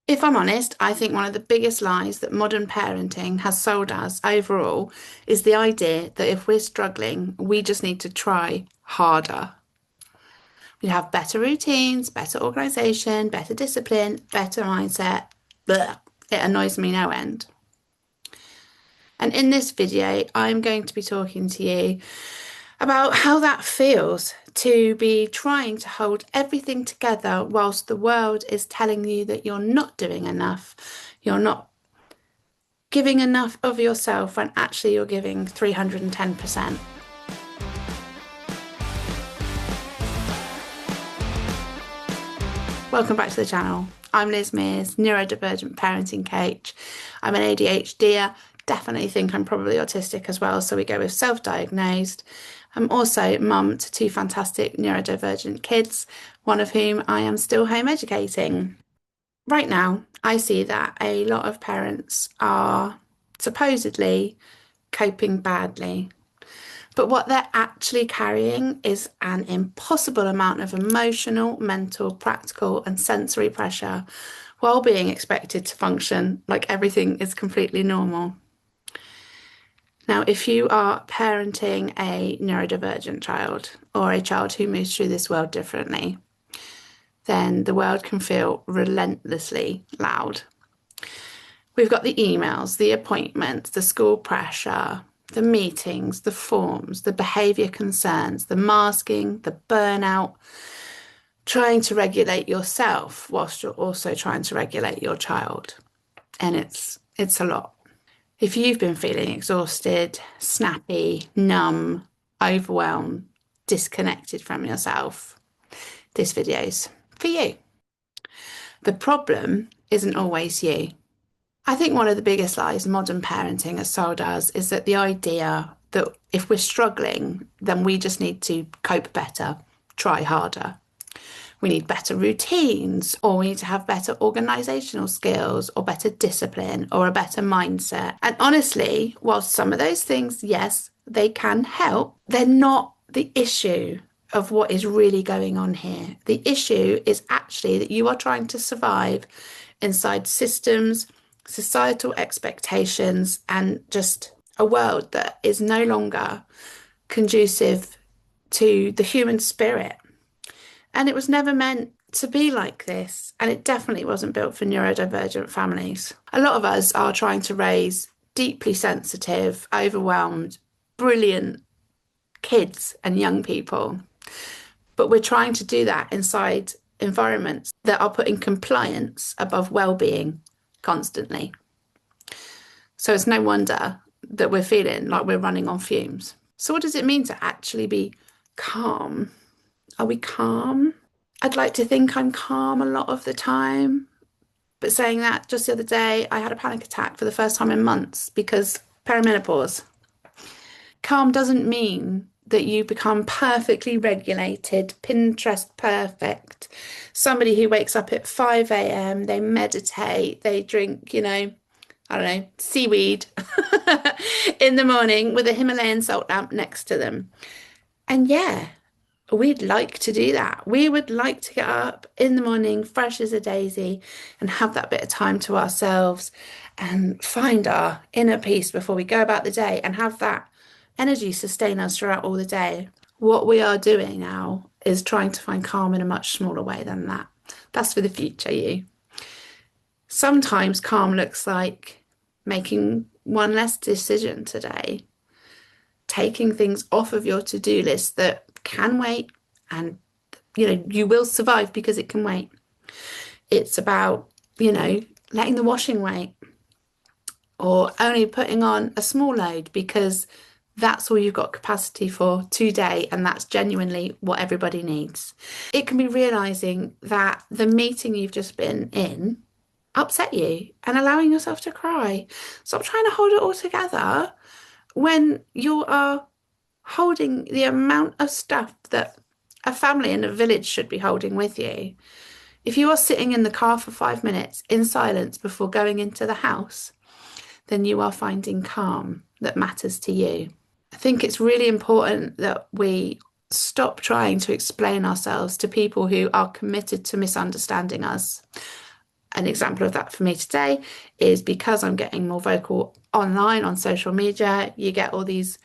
If I'm honest, I think one of the biggest lies that modern parenting has sold us overall is the idea that if we're struggling, we just need to try harder. We have better routines, better organisation, better discipline, better mindset. Blech. It annoys me no end. And in this video, I'm going to be talking to you about how that feels to be trying to hold everything together whilst the world is telling you that you're not doing enough, you're not giving enough of yourself when actually you're giving 310%. Welcome back to the channel. I'm Liz Mears, neurodivergent parenting coach. I'm an ADHDer, definitely think I'm probably autistic as well, so we go with self-diagnosed. I'm also mum to two fantastic neurodivergent kids, one of whom I am still home educating. Right now, I see that a lot of parents are supposedly coping badly. But what they're actually carrying is an impossible amount of emotional, mental, practical, and sensory pressure while being expected to function like everything is completely normal. Now, if you are parenting a neurodivergent child or a child who moves through this world differently, then the world can feel relentlessly loud. We've got the emails, the appointments, the school pressure, the meetings, the forms, the behaviour concerns, the masking, the burnout, trying to regulate yourself whilst you're also trying to regulate your child. And it's a lot. If you've been feeling exhausted, snappy, numb, overwhelmed, disconnected from yourself, this video's for you. The problem isn't always you. I think one of the biggest lies modern parenting has sold us is that the idea that if we're struggling, then we just need to cope better, try harder. We need better routines, or we need to have better organisational skills, or better discipline, or a better mindset. And honestly, while some of those things, yes, they can help, they're not the issue of what is really going on here. The issue is actually that you are trying to survive inside systems, societal expectations, and just a world that is no longer conducive to the human spirit. And it was never meant to be like this. And it definitely wasn't built for neurodivergent families. A lot of us are trying to raise deeply sensitive, overwhelmed, brilliant kids and young people. But we're trying to do that inside environments that are putting compliance above well-being constantly. So it's no wonder that we're feeling like we're running on fumes. So what does it mean to actually be calm? Are we calm? I'd like to think I'm calm a lot of the time. But saying that, just the other day, I had a panic attack for the first time in months because perimenopause. Calm doesn't mean that you become perfectly regulated, Pinterest perfect. Somebody who wakes up at 5 a.m., they meditate, they drink, I don't know, seaweed in the morning with a Himalayan salt lamp next to them. And yeah, we'd like to do that. We would like to get up in the morning, fresh as a daisy, and have that bit of time to ourselves and find our inner peace before we go about the day and have that energy sustain us throughout all the day. What we are doing now is trying to find calm in a much smaller way than that. That's for the future you. Sometimes calm looks like making one less decision today, taking things off of your to-do list that can wait, and you will survive because it can wait. It's about letting the washing wait, or only putting on a small load because that's all you've got capacity for today, and that's genuinely what everybody needs. It can be realizing that the meeting you've just been in upset you and allowing yourself to cry. Stop trying to hold it all together when you are holding the amount of stuff that a family in a village should be holding with you. If you are sitting in the car for 5 minutes in silence before going into the house, then you are finding calm that matters to you. I think it's really important that we stop trying to explain ourselves to people who are committed to misunderstanding us. An example of that for me today is because I'm getting more vocal online on social media, you get all these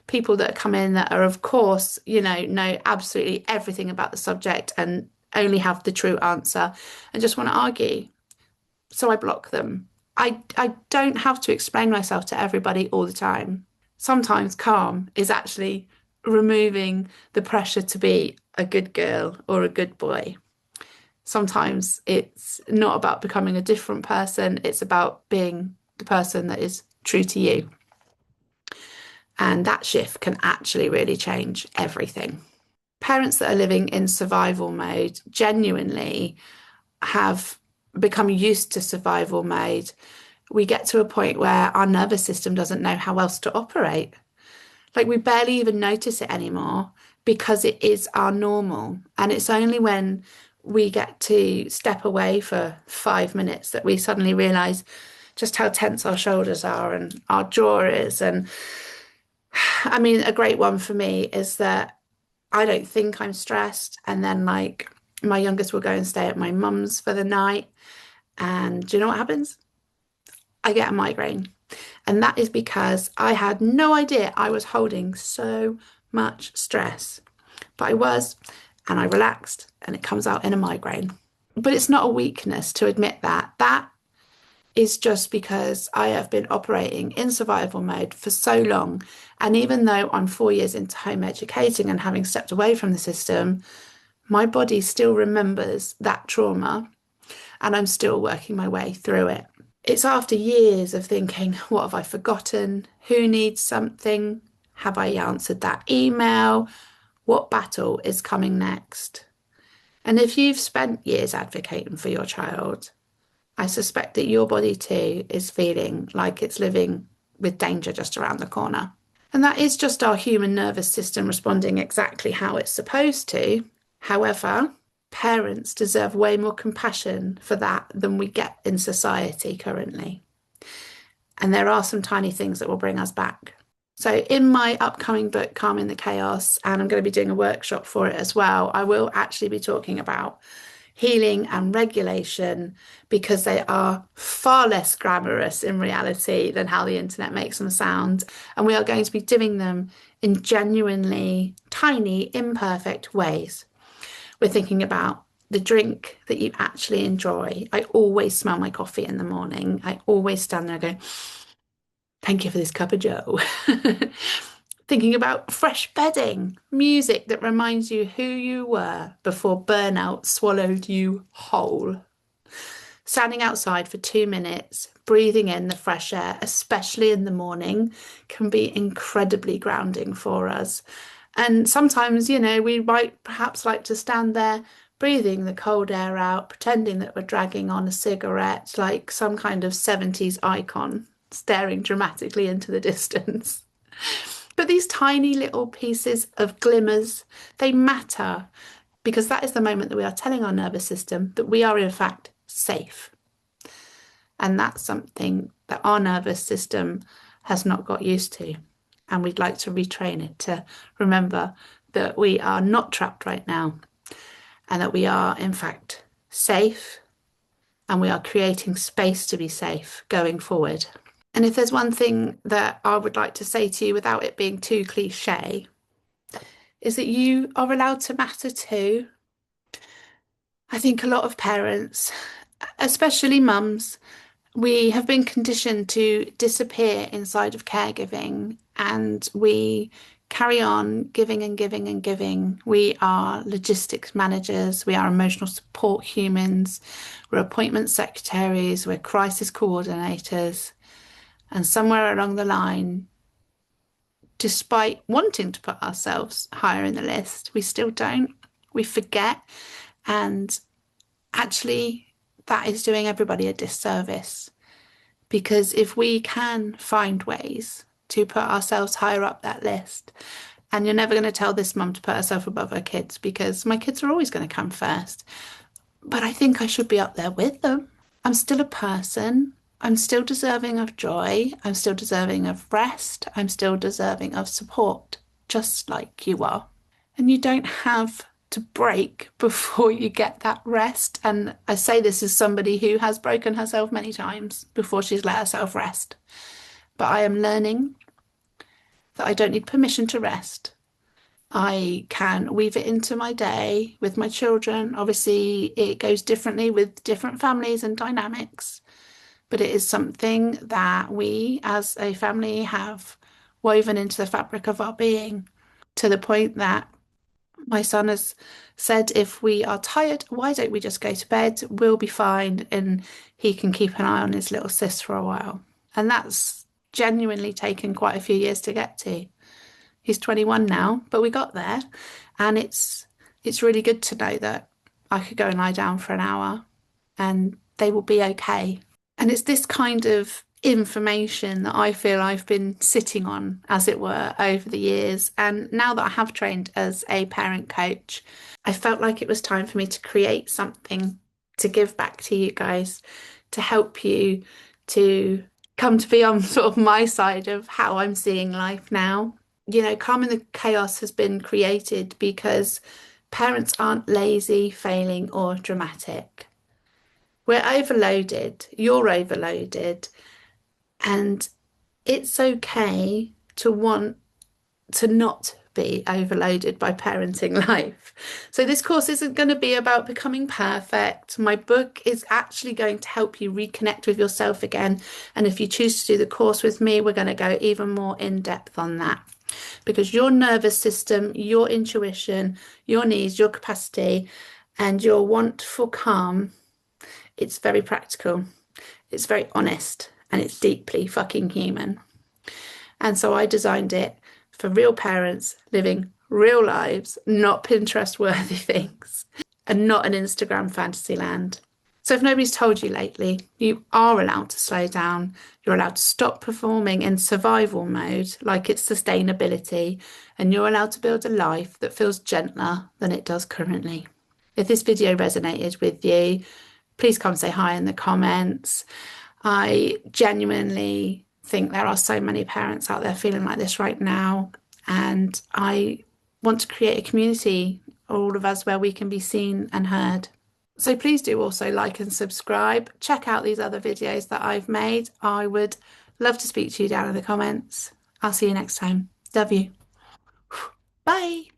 people that come in that are, of course, know absolutely everything about the subject and only have the true answer and just want to argue. So I block them. I don't have to explain myself to everybody all the time. Sometimes calm is actually removing the pressure to be a good girl or a good boy. Sometimes it's not about becoming a different person, it's about being the person that is true to you. And that shift can actually really change everything. Parents that are living in survival mode genuinely have become used to survival mode. We get to a point where our nervous system doesn't know how else to operate. Like we barely even notice it anymore because it is our normal. And it's only when we get to step away for 5 minutes that we suddenly realize just how tense our shoulders are and our jaw is. And I mean, a great one for me is that I don't think I'm stressed. And then, like, my youngest will go and stay at my mum's for the night. And do you know what happens? I get a migraine. And that is because I had no idea I was holding so much stress. But I was, and I relaxed, and it comes out in a migraine. But it's not a weakness to admit that. That is just because I have been operating in survival mode for so long. And even though I'm 4 years into home educating and having stepped away from the system, my body still remembers that trauma and I'm still working my way through it. It's after years of thinking, what have I forgotten? Who needs something? Have I answered that email? What battle is coming next? And if you've spent years advocating for your child, I suspect that your body too is feeling like it's living with danger just around the corner. And that is just our human nervous system responding exactly how it's supposed to. However, parents deserve way more compassion for that than we get in society currently. And there are some tiny things that will bring us back. So in my upcoming book, Calming the Chaos, and I'm going to be doing a workshop for it as well, I will actually be talking about healing and regulation because they are far less glamorous in reality than how the internet makes them sound. And we are going to be doing them in genuinely tiny, imperfect ways. We're thinking about the drink that you actually enjoy. I always smell my coffee in the morning. I always stand there and go, thank you for this cup of joe. Thinking about fresh bedding, music that reminds you who you were before burnout swallowed you whole. Standing outside for 2 minutes, breathing in the fresh air, especially in the morning, can be incredibly grounding for us. And sometimes, we might perhaps like to stand there breathing the cold air out, pretending that we're dragging on a cigarette like some kind of 70s icon, staring dramatically into the distance. But these tiny little pieces of glimmers, they matter because that is the moment that we are telling our nervous system that we are in fact safe. And that's something that our nervous system has not got used to. And we'd like to retrain it to remember that we are not trapped right now and that we are in fact safe and we are creating space to be safe going forward. And if there's one thing that I would like to say to you without it being too cliche, is that you are allowed to matter too. I think a lot of parents, especially mums, we have been conditioned to disappear inside of caregiving and we carry on giving and giving and giving. We are logistics managers, we are emotional support humans, we're appointment secretaries, we're crisis coordinators. And somewhere along the line, despite wanting to put ourselves higher in the list, we still don't. We forget. And actually, that is doing everybody a disservice. Because if we can find ways to put ourselves higher up that list, and you're never going to tell this mum to put herself above her kids because my kids are always going to come first. But I think I should be up there with them. I'm still a person. I'm still deserving of joy. I'm still deserving of rest. I'm still deserving of support, just like you are. And you don't have to break before you get that rest. And I say this as somebody who has broken herself many times before she's let herself rest. But I am learning that I don't need permission to rest. I can weave it into my day with my children. Obviously, it goes differently with different families and dynamics, but it is something that we as a family have woven into the fabric of our being to the point that my son has said, if we are tired, why don't we just go to bed? We'll be fine. And he can keep an eye on his little sis for a while. And that's genuinely taken quite a few years to get to. He's 21 now, but we got there. And it's really good to know that I could go and lie down for an hour and they will be okay. And it's this kind of information that I feel I've been sitting on, as it were, over the years. And now that I have trained as a parent coach, I felt like it was time for me to create something to give back to you guys, to help you to come to be on sort of my side of how I'm seeing life now. You know, Calm in the Chaos has been created because parents aren't lazy, failing, or dramatic. We're overloaded, you're overloaded, and it's okay to want to not be overloaded by parenting life. So this course isn't going to be about becoming perfect. My book is actually going to help you reconnect with yourself again. And if you choose to do the course with me, we're going to go even more in depth on that. Because your nervous system, your intuition, your needs, your capacity, and your want for calm, it's very practical, it's very honest, and it's deeply fucking human. And so I designed it for real parents living real lives, not Pinterest worthy things, and not an Instagram fantasy land. So if nobody's told you lately, you are allowed to slow down. You're allowed to stop performing in survival mode, like it's sustainability, and you're allowed to build a life that feels gentler than it does currently. If this video resonated with you, please come say hi in the comments. I genuinely think there are so many parents out there feeling like this right now, and I want to create a community, all of us, where we can be seen and heard. So please do also like and subscribe. Check out these other videos that I've made. I would love to speak to you down in the comments. I'll see you next time. Love you. Bye.